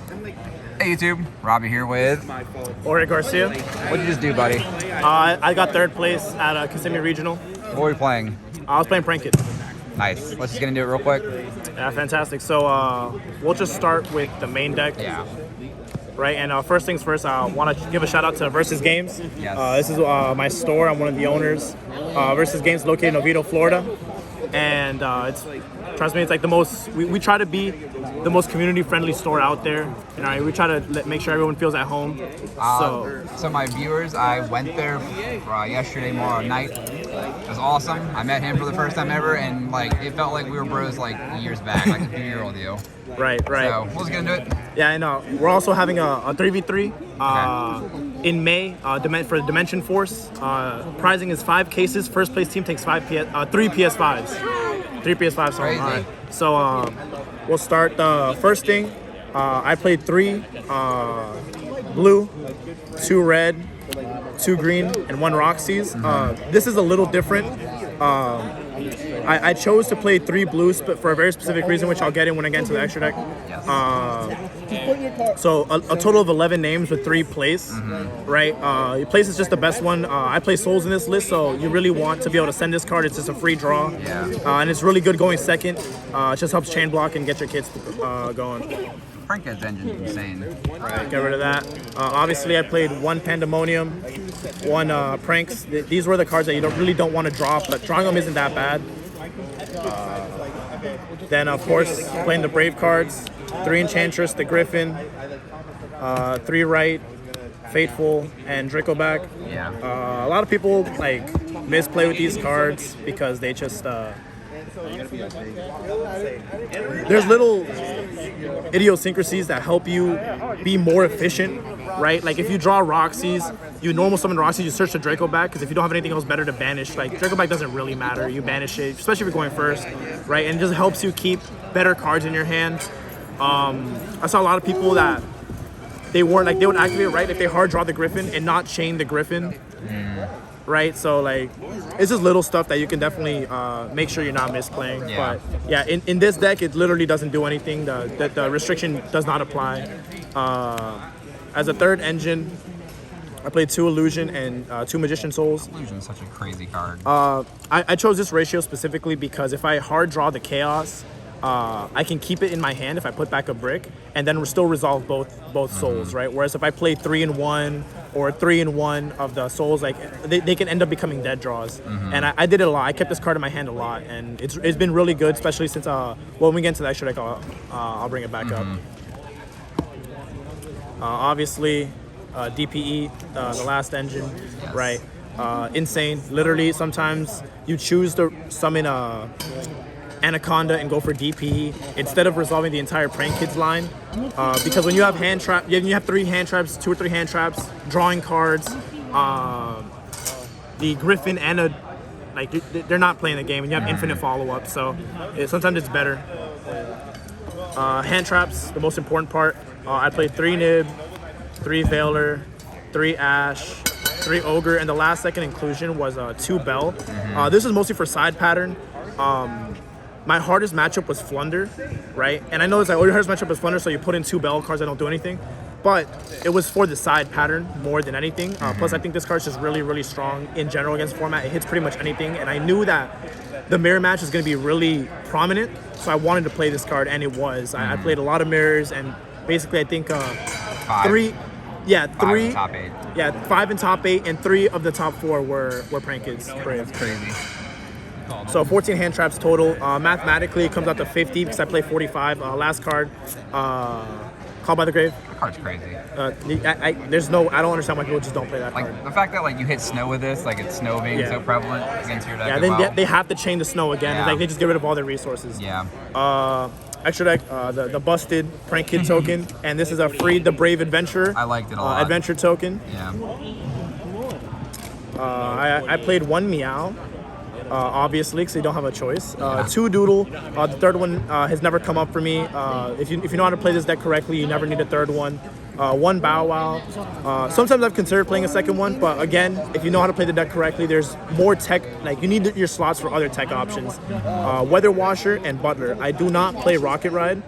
Hey YouTube, Robbie here with Jorge Garcia. What'd you just do, buddy? I got third place at Kissimmee Regional. What were we playing? I was playing Prank It. Nice. Let's just get into it real quick. Yeah, fantastic. So we'll just start with the main deck. Yeah. Right, and first things first, I want to give a shout out to Versus Games. Yes. This is my store. I'm one of the owners. Versus Games located in Oviedo, Florida, and trust me, it's like the most. We try to be the most community-friendly store out there. You know, we try to make sure everyone feels at home. So my viewers, I went there yesterday night. It was awesome. I met him for the first time ever, and like it felt like we were bros like years back, like a few-year-old you. Right. So we'll just get into it. Yeah, and we're also having a 3v3 in May for Dimension Force. Prizing is 5 cases. First place team takes 3 PS5s. 3 PS5s. Crazy. All right. So we'll start the first thing. I played 3 blue, 2 red, 2 green, and 1 Roxy's. This is a little different. I chose to play 3 blues, but for a very specific reason, which I'll get in when I get into the extra deck. Yes. So a total of 11 names with 3 place, right? Place is just the best one. I play souls in this list, so you really want to be able to send this card. It's just a free draw, and it's really good going second. It just helps chain block and get your kids going. Prank Ed's engine's insane. Right, get rid of that. Obviously, I played 1 Pandemonium, 1 Pranks. These were the cards that you really don't want to drop, but drawing them isn't that bad. Then, of course, playing the Brave cards. 3 Enchantress, the Griffin, 3 Right, Fateful, and Dracoback. Yeah. A lot of people misplay with these cards because they just there's little idiosyncrasies that help you be more efficient, right? Like if you draw Roxy's, you normal summon Roxy's, you search the Dracoback, because if you don't have anything else better to banish, like Dracoback doesn't really matter. You banish it, especially if you're going first, right? And it just helps you keep better cards in your hand. I saw a lot of people that they would activate right if they hard draw the Griffin and not chain the Griffin, right? So it's just little stuff that you can definitely make sure you're not misplaying. Yeah. But yeah, in this deck, it literally doesn't do anything. The restriction does not apply. As a third engine, I played 2 Illusion and 2 Magician Souls. Illusion's such a crazy card. I chose this ratio specifically because if I hard draw the Chaos, I can keep it in my hand if I put back a brick, and then still resolve both souls, right? Whereas if I play 3 in 1 or 3 in 1 of the souls, they can end up becoming dead draws. And I did it a lot. I kept this card in my hand a lot, and it's been really good, especially since when we get into the extra deck, I'll bring it back up. Obviously, DPE, the last engine, right? Insane. Literally, sometimes you choose to summon Anaconda and go for DPE instead of resolving the entire Prank Kids line, because when you have hand trap, you have 3 hand traps, 2 or 3 hand traps, drawing cards, the Griffin and they're not playing the game, and you have infinite follow up. So sometimes it's better. Hand traps, the most important part. I played 3 Nib, 3 Veiler, 3 Ash, 3 Ogre, and the last second inclusion was 2 Bell. This is mostly for side pattern. My hardest matchup was Flunder, right? And I know it's your hardest matchup is Flunder, so you put in 2 Bell cards that don't do anything. But it was for the side pattern more than anything. Plus, I think this card's just really, really strong in general against the format. It hits pretty much anything. And I knew that the mirror match is going to be really prominent, so I wanted to play this card, and it was. I played a lot of mirrors, and basically I think 3... Yeah, 3... 5 in top 8. Yeah, 5 in top 8, and 3 of the top 4 were Prank Kids. That's crazy. So 14 hand traps total. Mathematically, it comes out to 50 because I play 45. Last card, Call by the Grave. That card's crazy. I don't understand why people just don't play that card. The fact that you hit snow with this, it's snow being so prevalent against your deck. Yeah, then they have to chain the snow again. Yeah. It's they just get rid of all their resources. Yeah. Extra deck, the busted Prank Kid token, and this is a free the Brave Adventurer. I liked it a lot. Adventure token. Yeah. I played 1 Meow. Obviously, because you don't have a choice. 2 Doodle. The third one has never come up for me. If you know how to play this deck correctly, you never need a third one. 1 Bow Wow. Sometimes I've considered playing a second one, but again, if you know how to play the deck correctly, there's more tech. You need your slots for other tech options. Weather Washer and Butler. I do not play Rocket Ride.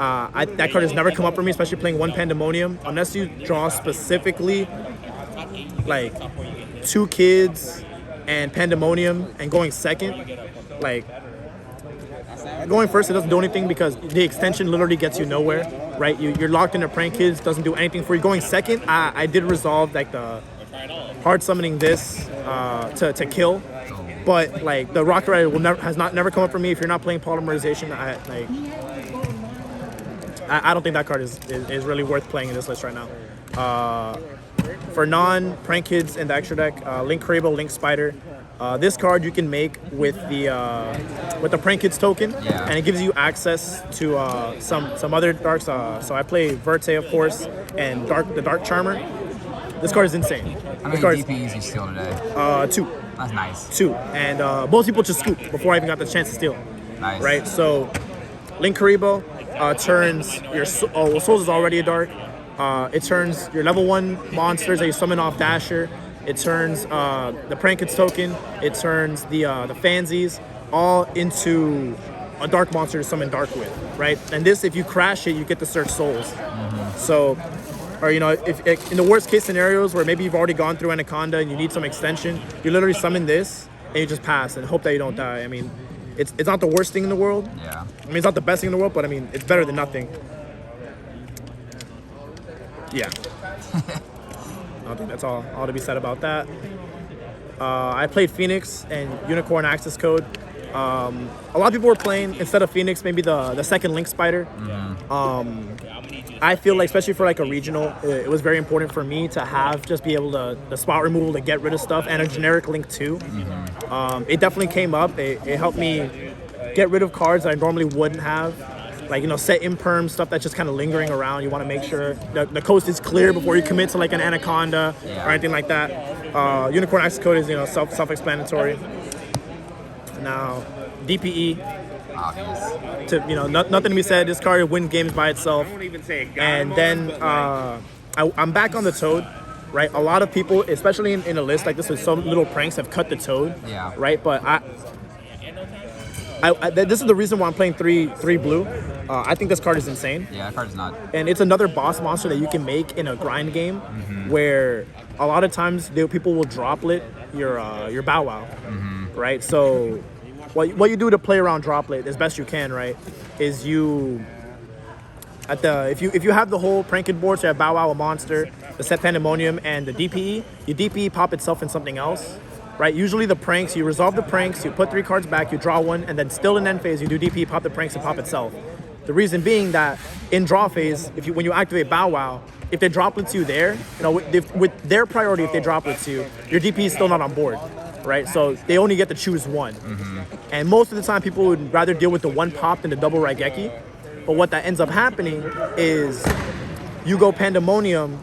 That card has never come up for me, especially playing one Pandemonium, unless you draw specifically like 2 kids and Pandemonium and going second. Like going first, it doesn't do anything because the extension literally gets you nowhere, right? You're locked into prank kids, doesn't do anything for you. Going second, I did resolve like the hard summoning this to kill, but like the Rocket Rider has never come up for me. If you're not playing polymerization, I don't think that card is really worth playing in this list right now. For non-prank kids in the extra deck, Link Crable, Link Spider. This card you can make with the prank kids token, and it gives you access to some other darks. So I play Verte, of course, and the Dark Charmer. This card is insane. How many DPs you steal today? 2. That's nice. 2, and most people just scoop before I even got the chance to steal. Nice. Right, so Link Karibo turns your Souls is already a dark. It turns your level 1 monsters that you summon off Dasher. It turns the Prank Kids token. It turns the Fansies all into a dark monster to summon dark with, right? And this, if you crash it, you get to search souls. So, or if in the worst case scenarios where maybe you've already gone through Anaconda and you need some extension, you literally summon this and you just pass and hope that you don't die. I mean, it's not the worst thing in the world. Yeah. I mean, it's not the best thing in the world, but I mean, it's better than nothing. Yeah. I think that's all to be said about that. I played Phoenix and Unicorn Access Code. A lot of people were playing, instead of Phoenix, maybe the second Link Spider. I feel like, especially for like a regional, it was very important for me to have be able to the spot removal to get rid of stuff, and a generic Link too. It definitely came up. It helped me get rid of cards that I normally wouldn't have. Like, set imperm, stuff that's just kind of lingering around. You want to make sure the coast is clear before you commit to like an Anaconda or anything like that. Unicorn Access Code is, self-explanatory. Now, DPE. Obvious. Nothing to be said. This card wins games by itself. And then I'm back on the Toad, right? A lot of people, especially in a list like this with some little pranks, have cut the Toad. Yeah. Right, but this is the reason why I'm playing three blue. I think this card is insane. Yeah, that card is not. And it's another boss monster that you can make in a grind game, where a lot of times people will droplet your Bow Wow, right? So what you do to play around droplet as best you can, right, is if you have the whole Pranked board, so you have Bow Wow, a monster, the set Pandemonium, and the DPE, your DPE pop itself in something else. Right, usually the pranks, you resolve the pranks, you put 3 cards back, you draw 1, and then still in end phase, you do DP, pop the pranks, and pop itself. The reason being that in draw phase, when you activate Bow Wow, if they droplets you there, with their priority, if they droplets you, your DP is still not on board, right? So they only get to choose 1. And most of the time, people would rather deal with the 1 pop than the double Raigeki. But what that ends up happening is you go Pandemonium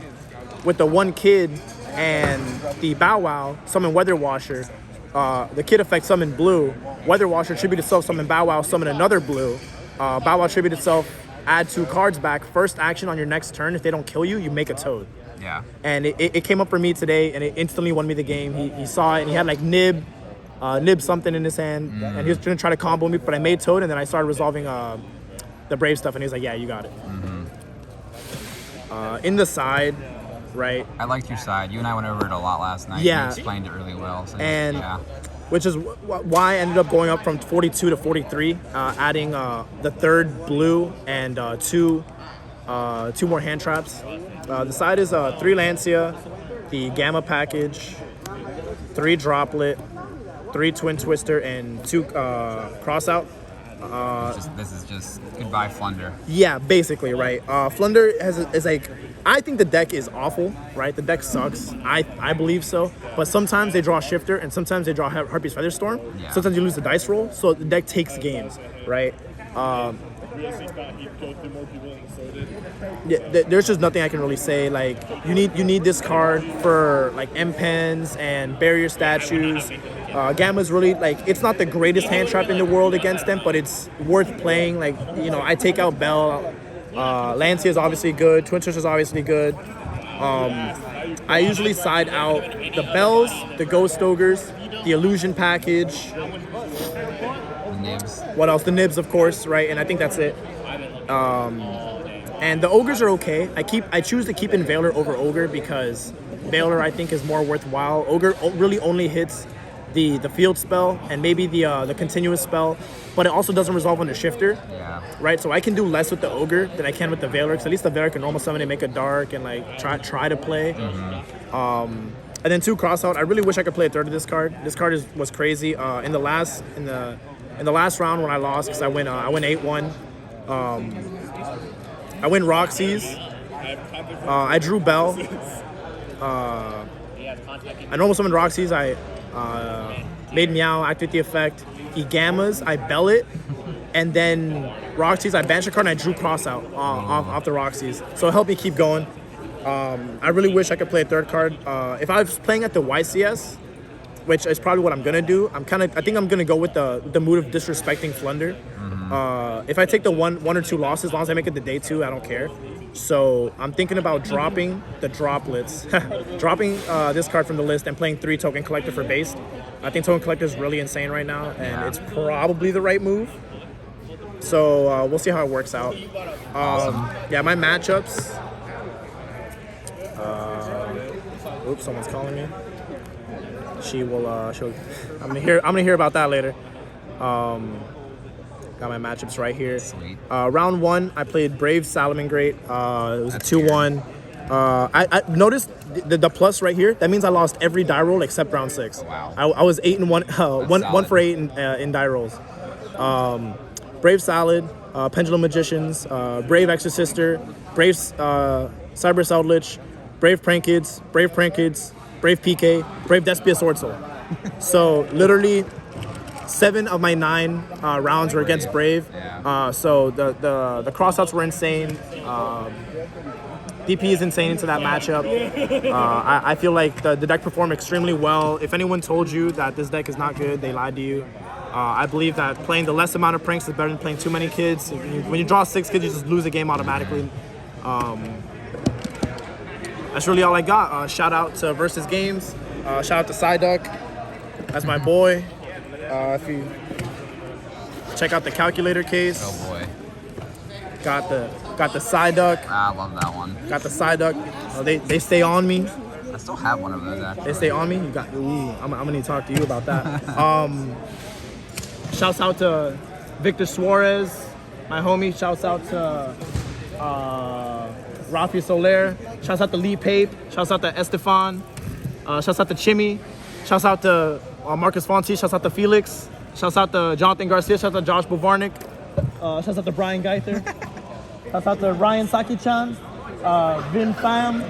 with the 1 kid and the Bow Wow, summon Weather Washer. The kid effect summon blue. Weather Washer tribute itself, summon Bow Wow, summon another blue. Bow Wow tribute itself, add 2 cards back. First action on your next turn, if they don't kill you, you make a Toad. Yeah. And it came up for me today, and it instantly won me the game. He saw it, and he had like Nib something in his hand, and he was gonna try to combo me, but I made Toad, and then I started resolving the Brave stuff, and he was like, yeah, you got it. In the side, right? I liked your side. You and I went over it a lot last night. Yeah. You explained it really well. So And yeah. which is why I ended up going up from 42 to 43, adding the 3rd blue and 2 more hand traps. The side is 3 Lancia, the Gamma package, 3 Droplet, 3 Twin Twister, and 2 Crossout. This is just goodbye Flunder. Yeah, basically, right. Flunder is like, I think the deck is awful, right? The deck sucks. I believe so. But sometimes they draw Shifter, and sometimes they draw Harpy's Featherstorm. Yeah. Sometimes you lose the dice roll, so the deck takes games, right? There's just nothing I can really say. Like, you need this card for like M-Pens and barrier statues. Gamma's really, like, it's not the greatest hand trap in the world against them, but it's worth playing. Like, I take out Bell. Lancia is obviously good. Twin Twister is obviously good. I usually side out the Bells, the Ghost Ogres, the Illusion package. The Nibs. What else? The Nibs, of course, right? And I think that's it. And the ogres are okay. I choose to keep in Veiler over ogre because Veiler I think is more worthwhile. Ogre really only hits the field spell and maybe the continuous spell, but it also doesn't resolve on the shifter. Yeah. Right, so I can do less with the ogre than I can with the Veiler, because at least the Veiler can normal summon and make a dark and like try to play. And then 2 crossout. I really wish I could play a third of this card. This card was crazy. In the last round when I lost, because I went 8-1. I win Roxy's. I drew Bell. I normal summoned Roxy's. I made Meow activate the effect. He gammas. I Bell it. And then Roxy's, I banished a card and I drew Crossout off the Roxy's. So it helped me keep going. I really wish I could play a third card. If I was playing at the YCS, which is probably what I'm gonna do, I think I'm gonna go with the mood of disrespecting Flunder. If I take the one or 2 losses, as long as I make it to day 2, I don't care. So I'm thinking about dropping the droplets, dropping this card from the list and playing 3 Token Collector for base. I think Token Collector is really insane right now, and it's probably the right move. So we'll see how it works out. Awesome. Yeah, my matchups. Oops, someone's calling me. She will. I'm gonna hear about that later. Got my matchups right here. Sweet. Round 1, I played Brave Salamangreat. It was a 2-1. I noticed the plus right here. That means I lost every die roll except round 6. Wow. I was 8-1, one for 8 in die rolls. Brave Salad, Pendulum Magicians, Brave Exorcister, Brave Cyber Eldritch, Brave Prank Kids, Brave PK, Brave Despia Sword Soul. So literally 7 of my 9 rounds were against Brave. So the crossouts were insane. DP is insane into that matchup. I feel like the deck performed extremely well. If anyone told you that this deck is not good, they lied to you. I believe that playing the less amount of pranks is better than playing too many kids. When you draw 6 kids, you just lose the game automatically. That's really all I got. Shout out to Versus Games. Shout out to Psyduck. That's my boy. If you check out the calculator case. Oh boy. Got the Psyduck. I love that one. Got the Psyduck. They stay on me. I still have one of those actually. They stay on me. You got. Ooh, I'm gonna need to talk to you about that. Shouts out to Victor Suarez, my homie. Shouts out to Rafi Soler. Shouts out to Lee Pape. Shouts out to Estefan. Shouts out to Chimmy. Shouts out to Marcus Fonte. Shouts out to Felix. Shouts out to Jonathan Garcia. Shouts out to Josh Bovarnik. Shouts out to Brian Geither. Shouts out to Ryan Saki-chan. Vin Pham.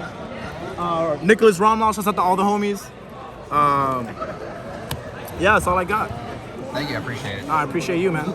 Nicholas Ronmal. Shouts out to all the homies. Yeah, that's all I got. Thank you, I appreciate it. I appreciate you, man.